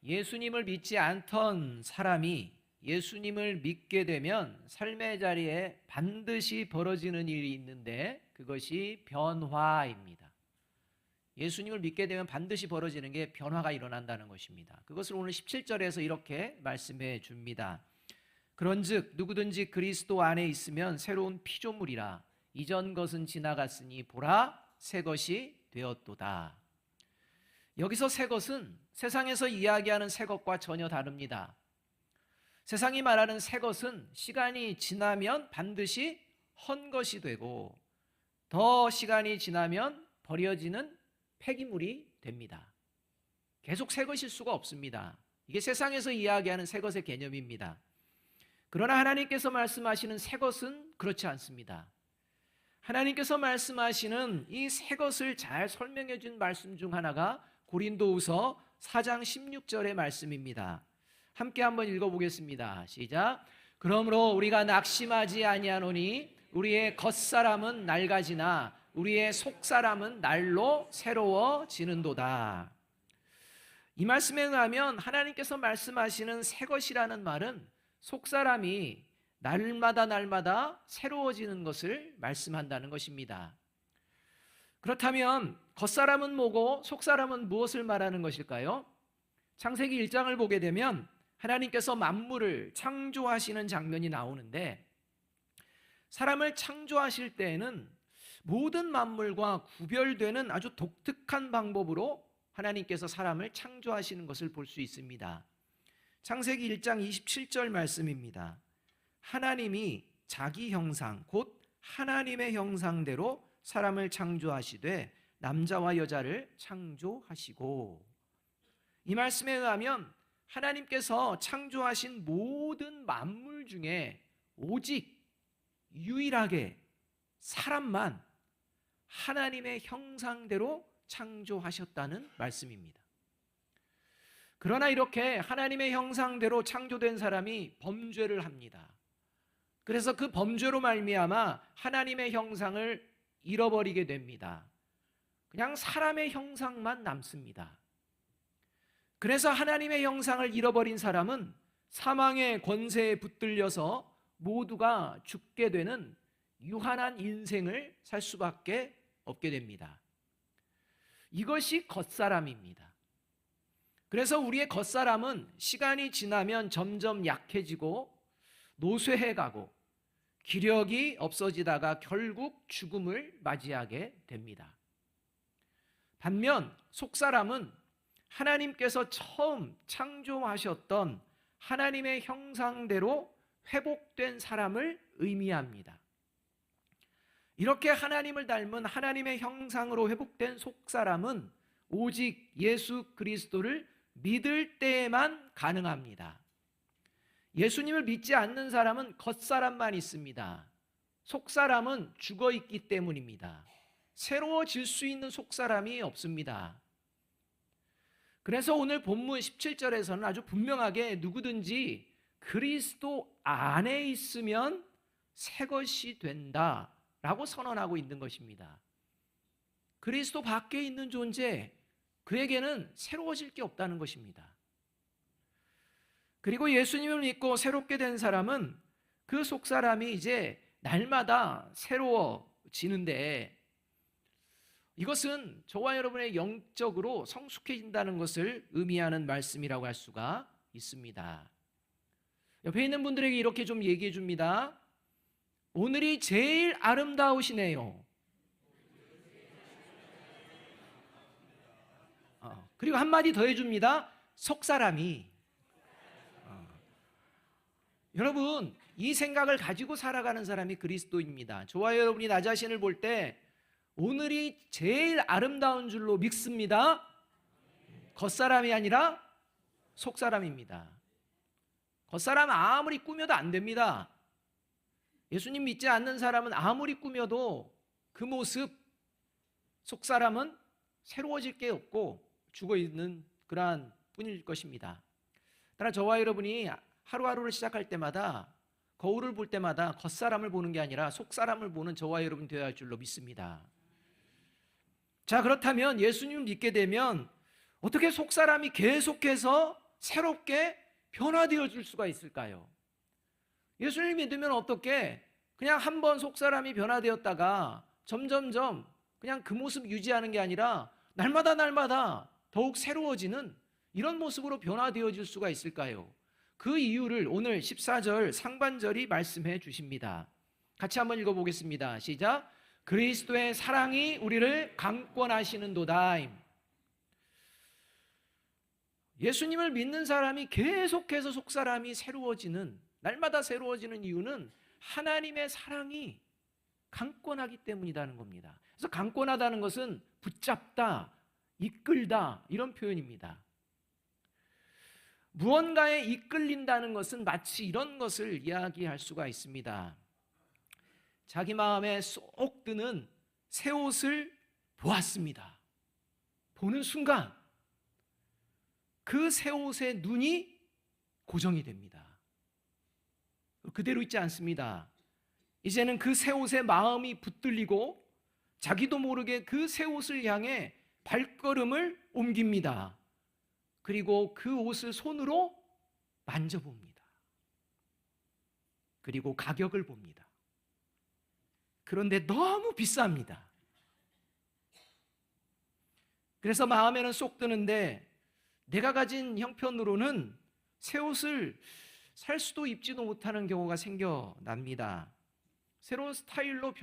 예수님을 믿지 않던 사람이 예수님을 믿게 되면 삶의 자리에 반드시 벌어지는 일이 있는데 그것이 변화입니다. 예수님을 믿게 되면 반드시 벌어지는 게 변화가 일어난다는 것입니다. 그것을 오늘 17절에서 이렇게 말씀해 줍니다. 그런즉 누구든지 그리스도 안에 있으면 새로운 피조물이라 이전 것은 지나갔으니 보라 새 것이 되었도다. 여기서 새 것은 세상에서 이야기하는 새 것과 전혀 다릅니다. 세상이 말하는 새 것은 시간이 지나면 반드시 헌 것이 되고 더 시간이 지나면 버려지는 폐기물이 됩니다. 계속 새 것일 수가 없습니다. 이게 세상에서 이야기하는 새 것의 개념입니다. 그러나 하나님께서 말씀하시는 새 것은 그렇지 않습니다. 하나님께서 말씀하시는 이 새 것을 잘 설명해 준 말씀 중 하나가 고린도후서 4장 16절의 말씀입니다. 함께 한번 읽어보겠습니다. 시작. 그러므로 우리가 낙심하지 아니하노니 우리의 겉사람은 낡아지나 우리의 속사람은 날로 새로워지는도다. 이 말씀에 의하면 하나님께서 말씀하시는 새 것이라는 말은 속사람이 날마다 새로워지는 것을 말씀한다는 것입니다. 그렇다면 겉사람은 뭐고 속사람은 무엇을 말하는 것일까요? 창세기 1장을 보게 되면 하나님께서 만물을 창조하시는 장면이 나오는데 사람을 창조하실 때에는 모든 만물과 구별되는 아주 독특한 방법으로 하나님께서 사람을 창조하시는 것을 볼 수 있습니다. 창세기 1장 27절 말씀입니다. 하나님이 자기 형상 곧 하나님의 형상대로 사람을 창조하시되 남자와 여자를 창조하시고, 이 말씀에 의하면 하나님께서 창조하신 모든 만물 중에 오직 유일하게 사람만 하나님의 형상대로 창조하셨다는 말씀입니다. 그러나 이렇게 하나님의 형상대로 창조된 사람이 범죄를 합니다. 그래서 그 범죄로 말미암아 하나님의 형상을 잃어버리게 됩니다. 그냥 사람의 형상만 남습니다. 그래서 하나님의 형상을 잃어버린 사람은 사망의 권세에 붙들려서 모두가 죽게 되는 유한한 인생을 살 수밖에 없게 됩니다. 이것이 겉사람입니다. 그래서 우리의 겉사람은 시간이 지나면 점점 약해지고 노쇠해가고 기력이 없어지다가 결국 죽음을 맞이하게 됩니다. 반면 속사람은 하나님께서 처음 창조하셨던 하나님의 형상대로 회복된 사람을 의미합니다. 이렇게 하나님을 닮은 하나님의 형상으로 회복된 속사람은 오직 예수 그리스도를 믿을 때에만 가능합니다. 예수님을 믿지 않는 사람은 겉사람만 있습니다. 속사람은 죽어 있기 때문입니다. 새로워질 수 있는 속사람이 없습니다. 그래서 오늘 본문 17절에서는 아주 분명하게 누구든지 그리스도 안에 있으면 새 것이 된다라고 선언하고 있는 것입니다. 그리스도 밖에 있는 존재, 그에게는 새로워질 게 없다는 것입니다. 그리고 예수님을 믿고 새롭게 된 사람은 그 속사람이 이제 날마다 새로워지는데, 이것은 저와 여러분의 영적으로 성숙해진다는 것을 의미하는 말씀이라고 할 수가 있습니다. 옆에 있는 분들에게 이렇게 좀 얘기해 줍니다. 오늘이 제일 아름다우시네요. 그리고 한마디 더 해줍니다. 속사람이. 여러분, 이 생각을 가지고 살아가는 사람이 그리스도입니다. 저와 여러분이 나 자신을 볼 때 오늘이 제일 아름다운 줄로 믿습니다. 겉사람이 아니라 속사람입니다. 겉사람 아무리 꾸며도 안 됩니다. 예수님 믿지 않는 사람은 아무리 꾸며도 그 모습, 속사람은 새로워질 게 없고 죽어있는 그러한 뿐일 것입니다. 따라 저와 여러분이 하루하루를 시작할 때마다, 거울을 볼 때마다 겉사람을 보는 게 아니라 속사람을 보는 저와 여러분 되어야 할 줄로 믿습니다. 자, 그렇다면 예수님을 믿게 되면 어떻게 속사람이 계속해서 새롭게 변화되어 줄 수가 있을까요? 예수님 믿으면 어떻게 그냥 한 번 속사람이 변화되었다가 점점점 그냥 그 모습 유지하는 게 아니라 날마다 더욱 새로워지는 이런 모습으로 변화되어질 수가 있을까요? 그 이유를 오늘 14절 상반절이 말씀해 주십니다. 같이 한번 읽어보겠습니다. 시작. 그리스도의 사랑이 우리를 강권하시는도다. 예수님을 믿는 사람이 계속해서 속사람이 새로워지는, 날마다 새로워지는 이유는 하나님의 사랑이 강권하기 때문이라는 겁니다. 그래서 강권하다는 것은 붙잡다, 이끌다 이런 표현입니다. 무언가에 이끌린다는 것은 마치 이런 것을 이야기할 수가 있습니다. 자기 마음에 쏙 드는 새 옷을 보았습니다. 보는 순간 그 새 옷에 눈이 고정이 됩니다. 그대로 있지 않습니다. 이제는 그 새 옷에 마음이 붙들리고 자기도 모르게 그 새 옷을 향해 발걸음을 옮깁니다. 그리고 그 옷을 손으로 만져봅니다. 그리고 가격을 봅니다. 그런데 너무 비쌉니다. 그래서 마음에는 쏙 드는데 내가 가진 형편으로는 새 옷을 살 수도 입지도 못하는 경우가 생겨납니다. 새로운 스타일로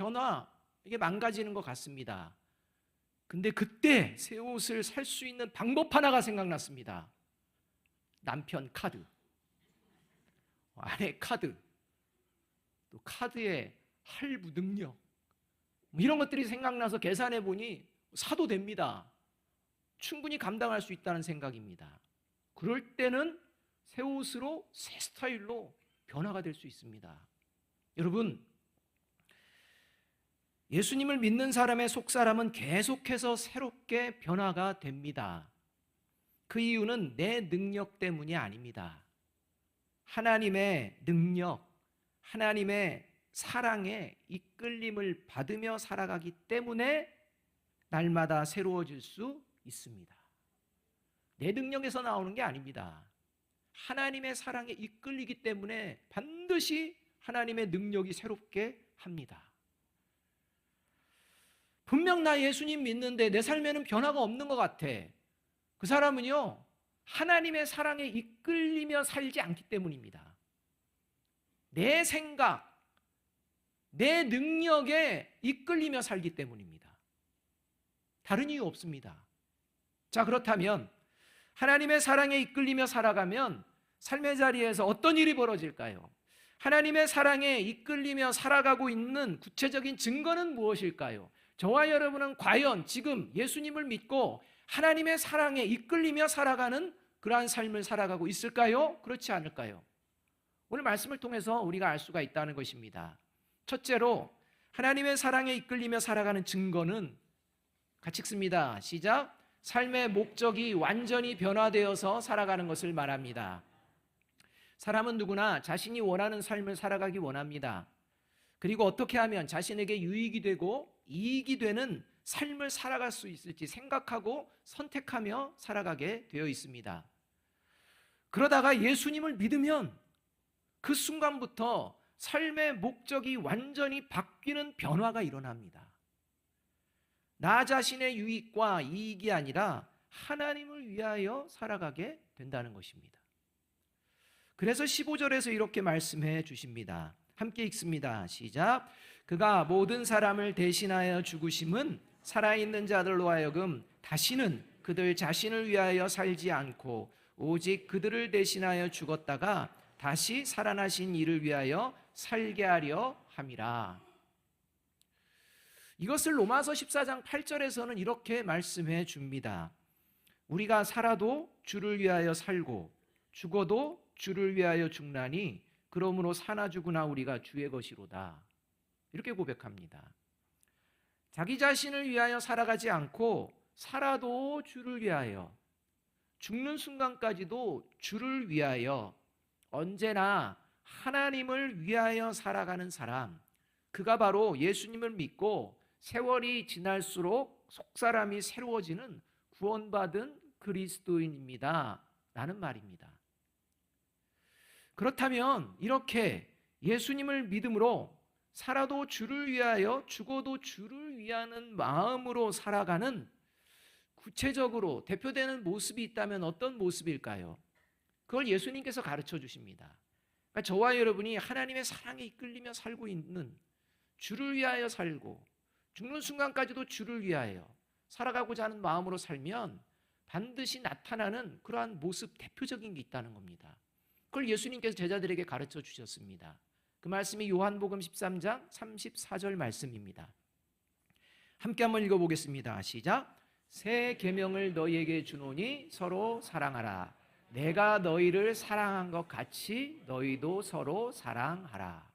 이게 망가지는 것 같습니다. 근데 그때 새 옷을 살 수 있는 방법 하나가 생각났습니다. 남편 카드, 아내 카드, 또 카드의 할부 능력, 이런 것들이 생각나서 계산해 보니 사도 됩니다. 충분히 감당할 수 있다는 생각입니다. 그럴 때는 새 옷으로 새 스타일로 변화가 될 수 있습니다. 여러분, 예수님을 믿는 사람의 속사람은 계속해서 새롭게 변화가 됩니다. 그 이유는 내 능력 때문이 아닙니다. 하나님의 능력, 하나님의 사랑에 이끌림을 받으며 살아가기 때문에 날마다 새로워질 수 있습니다. 내 능력에서 나오는 게 아닙니다. 하나님의 사랑에 이끌리기 때문에 반드시 하나님의 능력이 새롭게 합니다. 분명 나 예수님 믿는데 내 삶에는 변화가 없는 것 같아. 그 사람은요, 하나님의 사랑에 이끌리며 살지 않기 때문입니다. 내 생각, 내 능력에 이끌리며 살기 때문입니다. 다른 이유 없습니다. 자, 그렇다면 하나님의 사랑에 이끌리며 살아가면 삶의 자리에서 어떤 일이 벌어질까요? 하나님의 사랑에 이끌리며 살아가고 있는 구체적인 증거는 무엇일까요? 저와 여러분은 과연 지금 예수님을 믿고 하나님의 사랑에 이끌리며 살아가는 그러한 삶을 살아가고 있을까요? 그렇지 않을까요? 오늘 말씀을 통해서 우리가 알 수가 있다는 것입니다. 첫째로 하나님의 사랑에 이끌리며 살아가는 증거는 같이 읽습니다. 시작. 삶의 목적이 완전히 변화되어서 살아가는 것을 말합니다. 사람은 누구나 자신이 원하는 삶을 살아가기 원합니다. 그리고 어떻게 하면 자신에게 유익이 되고 이익이 되는 삶을 살아갈 수 있을지 생각하고 선택하며 살아가게 되어 있습니다. 그러다가 예수님을 믿으면 그 순간부터 삶의 목적이 완전히 바뀌는 변화가 일어납니다. 나 자신의 유익과 이익이 아니라 하나님을 위하여 살아가게 된다는 것입니다. 그래서 15절에서 이렇게 말씀해 주십니다. 함께 읽습니다. 시작. 그가 모든 사람을 대신하여 죽으심은 살아있는 자들로 하여금 다시는 그들 자신을 위하여 살지 않고 오직 그들을 대신하여 죽었다가 다시 살아나신 이를 위하여 살게 하려 함이라. 이것을 로마서 14장 8절에서는 이렇게 말씀해 줍니다. 우리가 살아도 주를 위하여 살고 죽어도 주를 위하여 죽나니 그러므로 사나 죽으나 우리가 주의 것이로다. 이렇게 고백합니다. 자기 자신을 위하여 살아가지 않고 살아도 주를 위하여, 죽는 순간까지도 주를 위하여, 언제나 하나님을 위하여 살아가는 사람, 그가 바로 예수님을 믿고 세월이 지날수록 속사람이 새로워지는 구원받은 그리스도인입니다 라는 말입니다. 그렇다면 이렇게 예수님을 믿음으로 살아도 주를 위하여 죽어도 주를 위하는 마음으로 살아가는 구체적으로 대표되는 모습이 있다면 어떤 모습일까요? 그걸 예수님께서 가르쳐 주십니다. 그러니까 저와 여러분이 하나님의 사랑에 이끌리며 살고 있는, 주를 위하여 살고 죽는 순간까지도 주를 위하여 살아가고자 하는 마음으로 살면 반드시 나타나는 그러한 모습, 대표적인 게 있다는 겁니다. 그걸 예수님께서 제자들에게 가르쳐 주셨습니다. 그 말씀이 요한복음 13장 34절 말씀입니다. 함께 한번 읽어보겠습니다. 시작. 새 계명을 너희에게 주노니 서로 사랑하라. 내가 너희를 사랑한 것 같이 너희도 서로 사랑하라.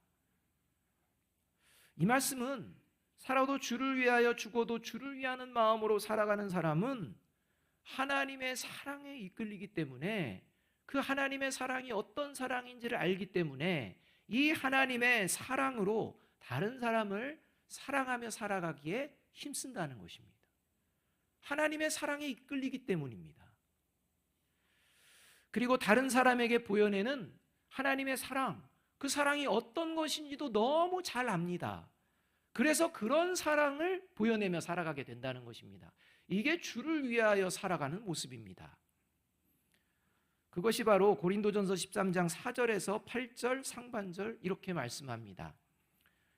이 말씀은 살아도 주를 위하여 죽어도 주를 위하는 마음으로 살아가는 사람은 하나님의 사랑에 이끌리기 때문에, 그 하나님의 사랑이 어떤 사랑인지를 알기 때문에 이 하나님의 사랑으로 다른 사람을 사랑하며 살아가기에 힘쓴다는 것입니다. 하나님의 사랑에 이끌리기 때문입니다. 그리고 다른 사람에게 보여내는 하나님의 사랑, 그 사랑이 어떤 것인지도 너무 잘 압니다. 그래서 그런 사랑을 보여내며 살아가게 된다는 것입니다. 이게 주를 위하여 살아가는 모습입니다. 그것이 바로 고린도전서 13장 4절에서 8절 상반절 이렇게 말씀합니다.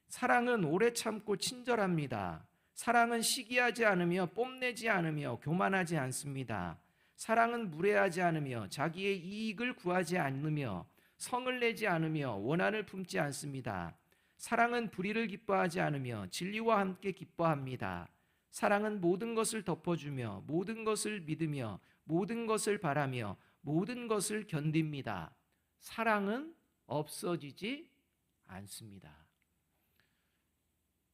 사랑은 오래 참고 친절합니다. 사랑은 시기하지 않으며 뽐내지 않으며 교만하지 않습니다. 사랑은 무례하지 않으며 자기의 이익을 구하지 않으며 성을 내지 않으며 원한을 품지 않습니다. 사랑은 불의를 기뻐하지 않으며 진리와 함께 기뻐합니다. 사랑은 모든 것을 덮어주며 모든 것을 믿으며 모든 것을 바라며 모든 것을 견딥니다. 사랑은 없어지지 않습니다.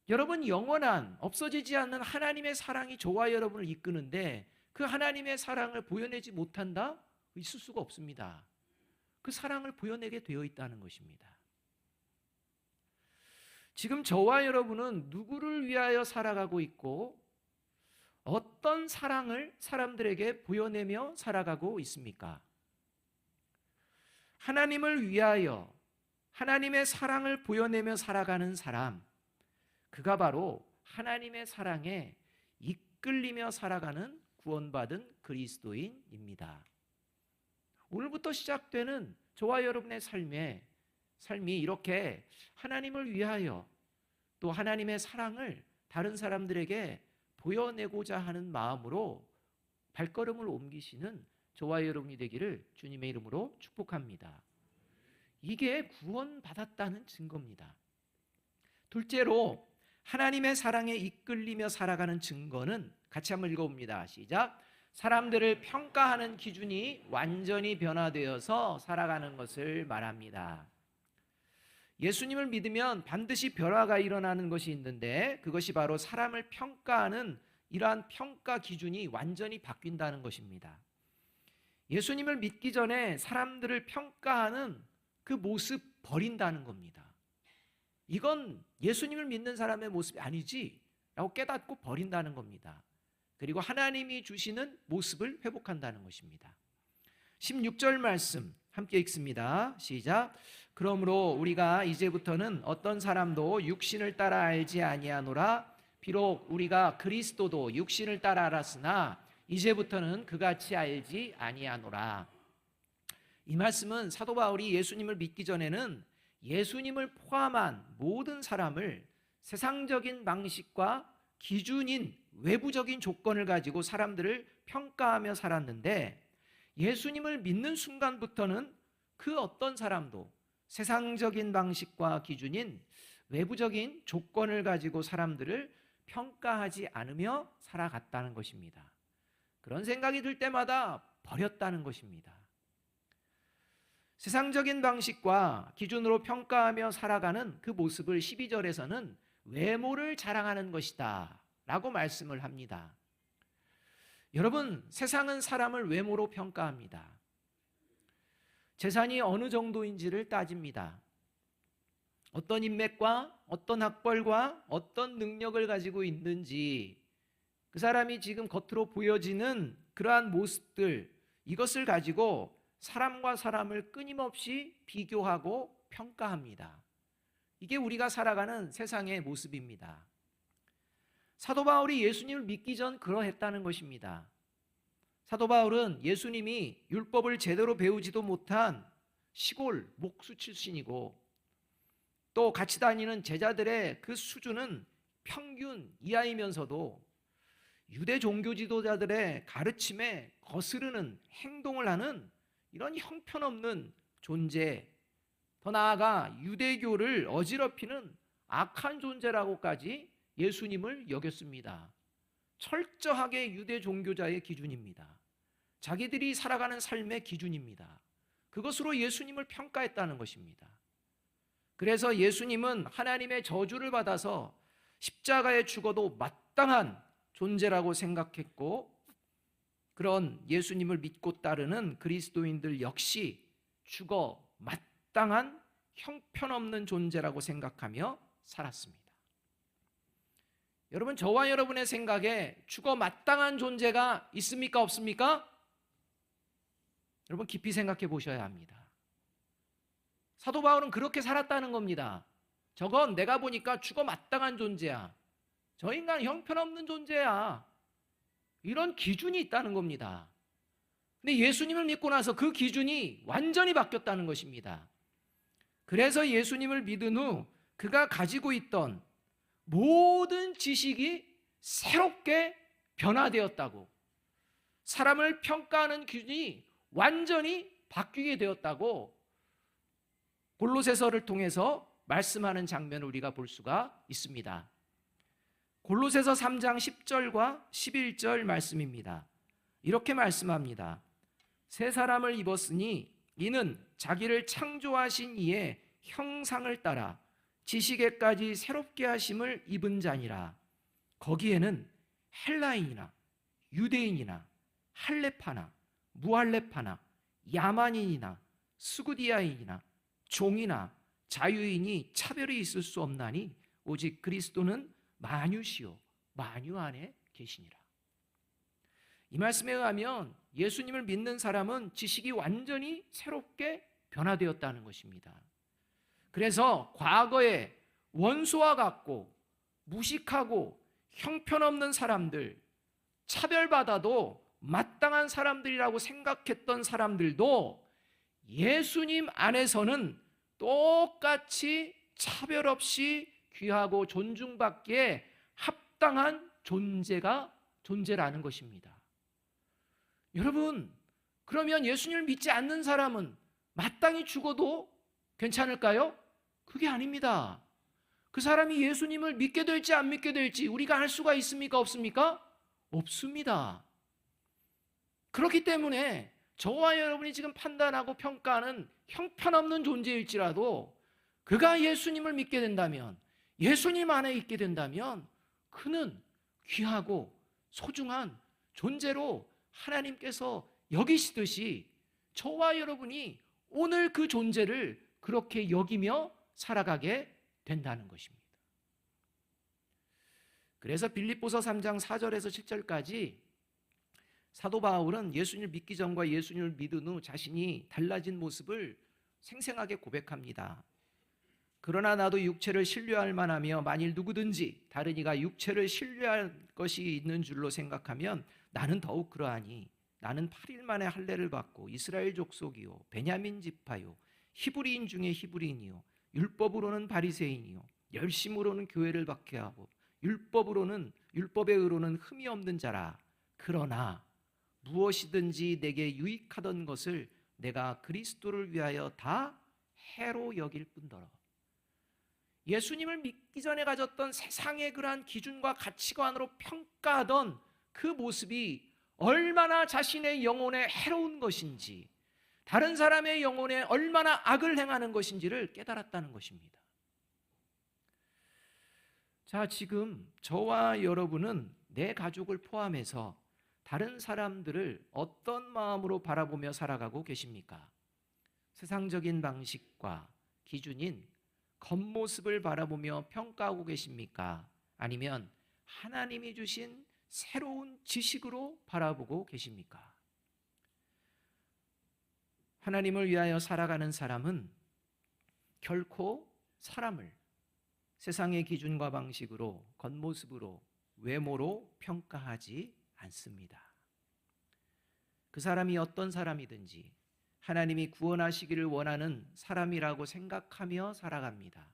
여러분, 영원한 없어지지 않는 하나님의 사랑이 저와 여러분을 이끄는데 그 하나님의 사랑을 보여내지 못한다? 있을 수가 없습니다. 그 사랑을 보여내게 되어 있다는 것입니다. 지금 저와 여러분은 누구를 위하여 살아가고 있고 어떤 사랑을 사람들에게 보여내며 살아가고 있습니까? 하나님을 위하여 하나님의 사랑을 보여내며 살아가는 사람, 그가 바로 하나님의 사랑에 이끌리며 살아가는 구원받은 그리스도인입니다. 오늘부터 시작되는 저와 여러분의 삶이 이렇게 하나님을 위하여 또 하나님의 사랑을 다른 사람들에게 보여내고자 하는 마음으로 발걸음을 옮기시는 저와 여러분이 되기를 주님의 이름으로 축복합니다. 이게 구원받았다는 증거입니다. 둘째로 하나님의 사랑에 이끌리며 살아가는 증거는 같이 한번 읽어봅니다. 시작. 사람들을 평가하는 기준이 완전히 변화되어서 살아가는 것을 말합니다. 예수님을 믿으면 반드시 변화가 일어나는 것이 있는데 그것이 바로 사람을 평가하는 이러한 평가 기준이 완전히 바뀐다는 것입니다. 예수님을 믿기 전에 사람들을 평가하는 그 모습 버린다는 겁니다. 이건 예수님을 믿는 사람의 모습이 아니지 라고 깨닫고 버린다는 겁니다. 그리고 하나님이 주시는 모습을 회복한다는 것입니다. 16절 말씀 함께 읽습니다. 시작. 그러므로 우리가 이제부터는 어떤 사람도 육신을 따라 알지 아니하노라. 비록 우리가 그리스도도 육신을 따라 알았으나 이제부터는 그같이 알지 아니하노라. 이 말씀은 사도 바울이 예수님을 믿기 전에는 예수님을 포함한 모든 사람을 세상적인 방식과 기준인 외부적인 조건을 가지고 사람들을 평가하며 살았는데 예수님을 믿는 순간부터는 그 어떤 사람도 세상적인 방식과 기준인 외부적인 조건을 가지고 사람들을 평가하지 않으며 살아갔다는 것입니다. 그런 생각이 들 때마다 버렸다는 것입니다. 세상적인 방식과 기준으로 평가하며 살아가는 그 모습을 12절에서는 외모를 자랑하는 것이다 라고 말씀을 합니다. 여러분, 세상은 사람을 외모로 평가합니다. 재산이 어느 정도인지를 따집니다. 어떤 인맥과 어떤 학벌과 어떤 능력을 가지고 있는지, 그 사람이 지금 겉으로 보여지는 그러한 모습들, 이것을 가지고 사람과 사람을 끊임없이 비교하고 평가합니다. 이게 우리가 살아가는 세상의 모습입니다. 사도 바울이 예수님을 믿기 전 그러했다는 것입니다. 사도 바울은 예수님이 율법을 제대로 배우지도 못한 시골 목수 출신이고, 또 같이 다니는 제자들의 그 수준은 평균 이하이면서도 유대 종교 지도자들의 가르침에 거스르는 행동을 하는 이런 형편없는 존재, 더 나아가 유대교를 어지럽히는 악한 존재라고까지 예수님을 여겼습니다. 철저하게 유대 종교자의 기준입니다. 자기들이 살아가는 삶의 기준입니다. 그것으로 예수님을 평가했다는 것입니다. 그래서 예수님은 하나님의 저주를 받아서 십자가에 죽어도 마땅한 존재라고 생각했고, 그런 예수님을 믿고 따르는 그리스도인들 역시 죽어 마땅한 형편없는 존재라고 생각하며 살았습니다. 여러분, 저와 여러분의 생각에 죽어 마땅한 존재가 있습니까? 없습니까? 여러분, 깊이 생각해 보셔야 합니다. 사도 바울은 그렇게 살았다는 겁니다. 저건 내가 보니까 죽어 마땅한 존재야. 저 인간 형편없는 존재야. 이런 기준이 있다는 겁니다. 근데 예수님을 믿고 나서 그 기준이 완전히 바뀌었다는 것입니다. 그래서 예수님을 믿은 후 그가 가지고 있던 모든 지식이 새롭게 변화되었다고, 사람을 평가하는 기준이 완전히 바뀌게 되었다고 골로새서를 통해서 말씀하는 장면을 우리가 볼 수가 있습니다. 골로새서 3장 10절과 11절 말씀입니다. 이렇게 말씀합니다. 새 사람을 입었으니 이는 자기를 창조하신 이의 형상을 따라 지식에까지 새롭게 하심을 입은 자니라. 거기에는 헬라인이나 유대인이나 할레파나 무할레파나 야만인이나 스구디아인이나 종이나 자유인이 차별이 있을 수 없나니 오직 그리스도는 만유시요 만유 안에 계시니라. 이 말씀에 의하면 예수님을 믿는 사람은 지식이 완전히 새롭게 변화되었다는 것입니다. 그래서 과거에 원수와 같고 무식하고 형편없는 사람들, 차별받아도 마땅한 사람들이라고 생각했던 사람들도 예수님 안에서는 똑같이 차별 없이 귀하고 존중받기에 합당한 존재라는 것입니다. 여러분, 그러면 예수님을 믿지 않는 사람은 마땅히 죽어도 괜찮을까요? 그게 아닙니다. 그 사람이 예수님을 믿게 될지 안 믿게 될지 우리가 알 수가 있습니까? 없습니까? 없습니다. 그렇기 때문에 저와 여러분이 지금 판단하고 평가하는 형편없는 존재일지라도 그가 예수님을 믿게 된다면, 예수님 안에 있게 된다면 그는 귀하고 소중한 존재로 하나님께서 여기시듯이 저와 여러분이 오늘 그 존재를 그렇게 여기며 살아가게 된다는 것입니다. 그래서 빌립보서 3장 4절에서 7절까지 사도 바울은 예수님을 믿기 전과 예수님을 믿은 후 자신이 달라진 모습을 생생하게 고백합니다. 그러나 나도 육체를 신뢰할 만하며 만일 누구든지 다른 이가 육체를 신뢰할 것이 있는 줄로 생각하면 나는 더욱 그러하니 나는 8일 만에 할례를 받고 이스라엘 족속이요 베냐민 지파요 히브리인 중에 히브리인이요 율법으로는 바리새인이요 열심으로는 교회를 박해하고 율법의 의로는 흠이 없는 자라. 그러나 무엇이든지 내게 유익하던 것을 내가 그리스도를 위하여 다 해로 여길 뿐더러. 예수님을 믿기 전에 가졌던 세상의 그러한 기준과 가치관으로 평가하던 그 모습이 얼마나 자신의 영혼에 해로운 것인지, 다른 사람의 영혼에 얼마나 악을 행하는 것인지를 깨달았다는 것입니다. 자, 지금 저와 여러분은 내 가족을 포함해서 다른 사람들을 어떤 마음으로 바라보며 살아가고 계십니까? 세상적인 방식과 기준인 겉모습을 바라보며 평가하고 계십니까? 아니면 하나님이 주신 새로운 지식으로 바라보고 계십니까? 하나님을 위하여 살아가는 사람은 결코 사람을 세상의 기준과 방식으로, 겉모습으로, 외모로 평가하지 않습니다. 그 사람이 어떤 사람이든지 하나님이 구원하시기를 원하는 사람이라고 생각하며 살아갑니다.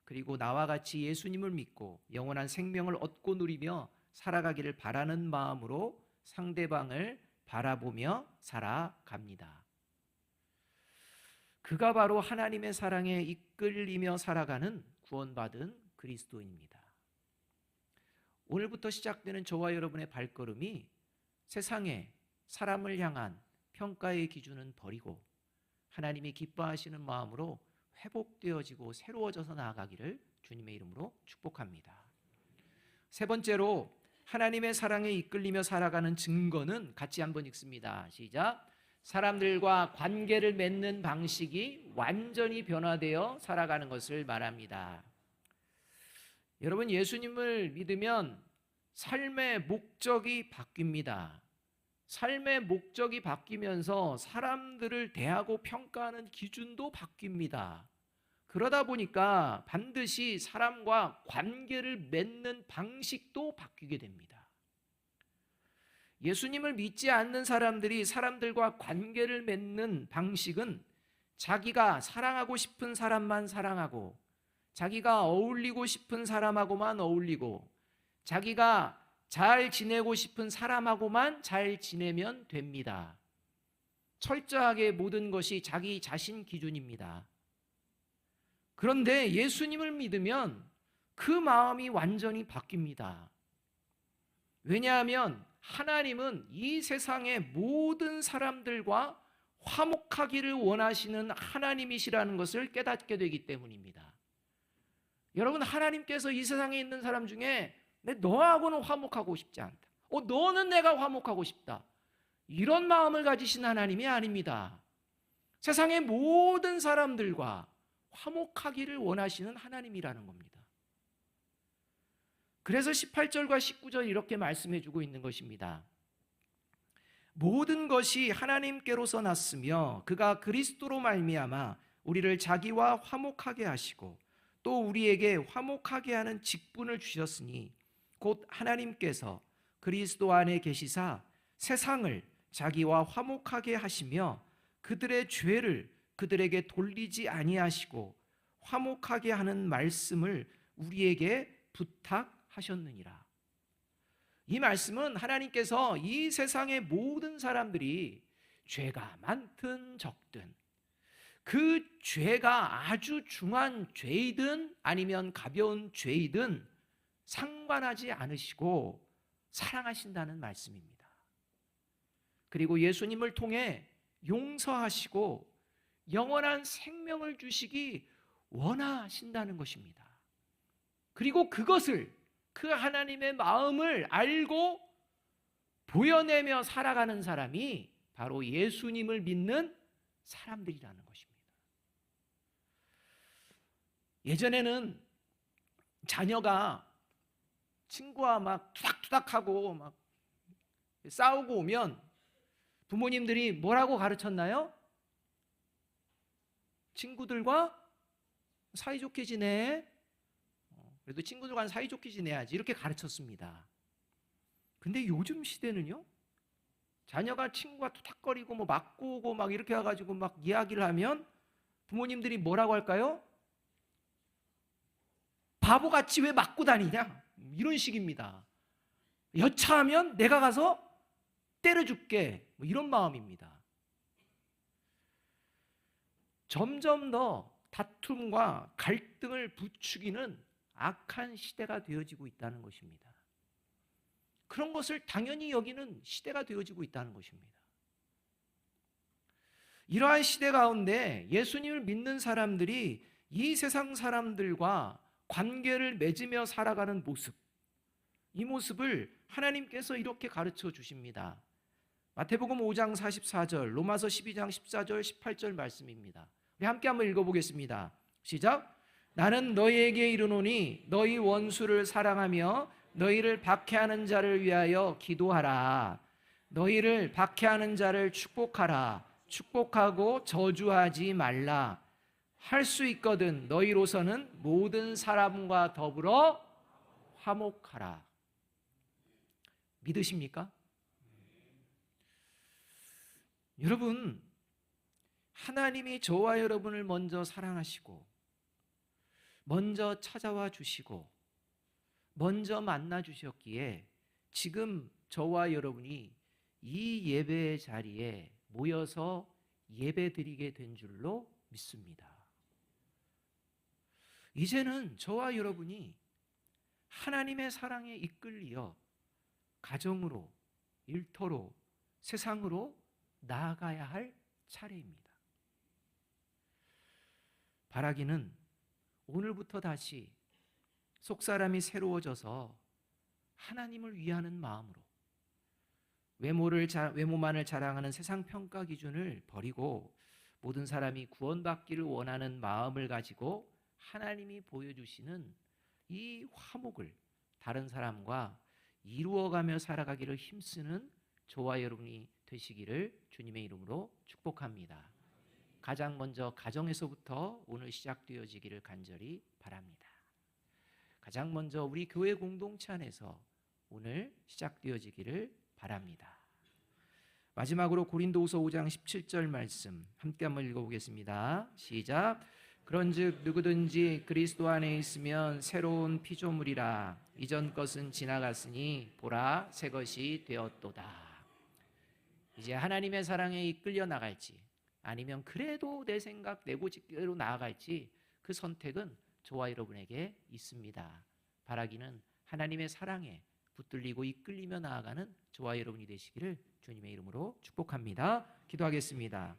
그리고 나와 같이 예수님을 믿고 영원한 생명을 얻고 누리며 살아가기를 바라는 마음으로 상대방을 바라보며 살아갑니다. 그가 바로 하나님의 사랑에 이끌리며 살아가는 구원받은 그리스도인입니다. 오늘부터 시작되는 저와 여러분의 발걸음이 세상에 사람을 향한 평가의 기준은 버리고 하나님이 기뻐하시는 마음으로 회복되어지고 새로워져서 나아가기를 주님의 이름으로 축복합니다. 세 번째로 하나님의 사랑에 이끌리며 살아가는 증거는 같이 한번 읽습니다. 시작. 사람들과 관계를 맺는 방식이 완전히 변화되어 살아가는 것을 말합니다. 여러분, 예수님을 믿으면 삶의 목적이 바뀝니다. 삶의 목적이 바뀌면서 사람들을 대하고 평가하는 기준도 바뀝니다. 그러다 보니까 반드시 사람과 관계를 맺는 방식도 바뀌게 됩니다. 예수님을 믿지 않는 사람들이 사람들과 관계를 맺는 방식은 자기가 사랑하고 싶은 사람만 사랑하고, 자기가 어울리고 싶은 사람하고만 어울리고, 자기가 잘 지내고 싶은 사람하고만 잘 지내면 됩니다. 철저하게 모든 것이 자기 자신 기준입니다. 그런데 예수님을 믿으면 그 마음이 완전히 바뀝니다. 왜냐하면 하나님은 이 세상의 모든 사람들과 화목하기를 원하시는 하나님이시라는 것을 깨닫게 되기 때문입니다. 여러분, 하나님께서 이 세상에 있는 사람 중에 너하고는 화목하고 싶지 않다, 너는 내가 화목하고 싶다, 이런 마음을 가지신 하나님이 아닙니다. 세상의 모든 사람들과 화목하기를 원하시는 하나님이라는 겁니다. 그래서 18절과 19절 이렇게 말씀해 주고 있는 것입니다. 모든 것이 하나님께로서 났으며 그가 그리스도로 말미암아 우리를 자기와 화목하게 하시고 또 우리에게 화목하게 하는 직분을 주셨으니 곧 하나님께서 그리스도 안에 계시사 세상을 자기와 화목하게 하시며 그들의 죄를 그들에게 돌리지 아니하시고 화목하게 하는 말씀을 우리에게 부탁하셨느니라. 이 말씀은 하나님께서 이 세상의 모든 사람들이 죄가 많든 적든, 그 죄가 아주 중한 죄이든 아니면 가벼운 죄이든 상관하지 않으시고 사랑하신다는 말씀입니다. 그리고 예수님을 통해 용서하시고 영원한 생명을 주시기 원하신다는 것입니다. 그리고 그것을, 그 하나님의 마음을 알고 보여내며 살아가는 사람이 바로 예수님을 믿는 사람들이라는 것입니다. 예전에는 자녀가 친구와 막 투닥투닥하고 막 싸우고 오면 부모님들이 뭐라고 가르쳤나요? 친구들과 사이좋게 지내. 그래도 친구들과 사이좋게 지내야지, 이렇게 가르쳤습니다. 근데 요즘 시대는요, 자녀가 친구가 투닥거리고 뭐 맞고 오고 막 이렇게 해가지고 막 이야기를 하면 부모님들이 뭐라고 할까요? 바보같이 왜 맞고 다니냐, 이런 식입니다. 여차하면 내가 가서 때려줄게, 뭐 이런 마음입니다. 점점 더 다툼과 갈등을 부추기는 악한 시대가 되어지고 있다는 것입니다. 그런 것을 당연히 여기는 시대가 되어지고 있다는 것입니다. 이러한 시대 가운데 예수님을 믿는 사람들이 이 세상 사람들과 관계를 맺으며 살아가는 모습, 이 모습을 하나님께서 이렇게 가르쳐 주십니다. 마태복음 5장 44절, 로마서 12장 14절, 18절 말씀입니다. 우리 함께 한번 읽어보겠습니다. 시작. 나는 너희에게 이르노니 너희 원수를 사랑하며 너희를 박해하는 자를 위하여 기도하라. 너희를 박해하는 자를 축복하라. 축복하고 저주하지 말라. 할 수 있거든 너희로서는 모든 사람과 더불어 화목하라. 믿으십니까? 여러분, 하나님이 저와 여러분을 먼저 사랑하시고 먼저 찾아와 주시고 먼저 만나 주셨기에 지금 저와 여러분이 이 예배의 자리에 모여서 예배드리게 된 줄로 믿습니다. 이제는 저와 여러분이 하나님의 사랑에 이끌려 가정으로, 일터로, 세상으로 나아가야 할 차례입니다. 바라기는 오늘부터 다시 속사람이 새로워져서 하나님을 위하는 마음으로 외모만을 자랑하는 세상 평가 기준을 버리고 모든 사람이 구원받기를 원하는 마음을 가지고 하나님이 보여주시는 이 화목을 다른 사람과 이루어가며 살아가기를 힘쓰는 저와 여러분이 되시기를 주님의 이름으로 축복합니다. 가장 먼저 가정에서부터 오늘 시작되어지기를 간절히 바랍니다. 가장 먼저 우리 교회 공동체 안에서 오늘 시작되어지기를 바랍니다. 마지막으로 고린도후서 5장 17절 말씀 함께 한번 읽어보겠습니다. 시작. 그런즉 누구든지 그리스도 안에 있으면 새로운 피조물이라. 이전 것은 지나갔으니 보라 새 것이 되었도다. 이제 하나님의 사랑에 이끌려 나갈지 아니면 그래도 내 생각 내 고집대로 나아갈지 그 선택은 저와 여러분에게 있습니다. 바라기는 하나님의 사랑에 붙들리고 이끌리며 나아가는 저와 여러분이 되시기를 주님의 이름으로 축복합니다. 기도하겠습니다.